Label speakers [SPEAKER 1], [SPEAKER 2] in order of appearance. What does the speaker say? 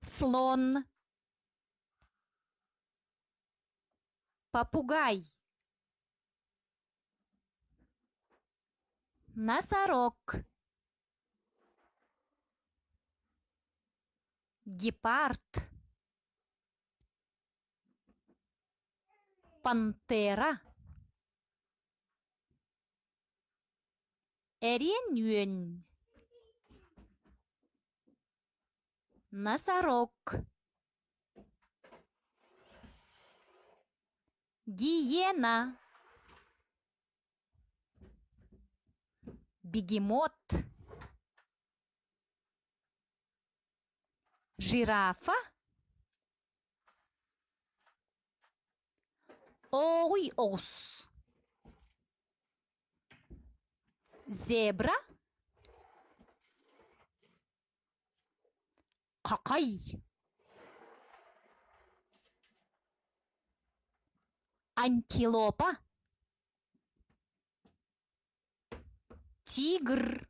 [SPEAKER 1] слон, попугай, носорог, гепард, пантера, эрен-юэн, носорог, гиена, бегемот, жирафа, ой-ос, зебра, какай, антилопа, тигр,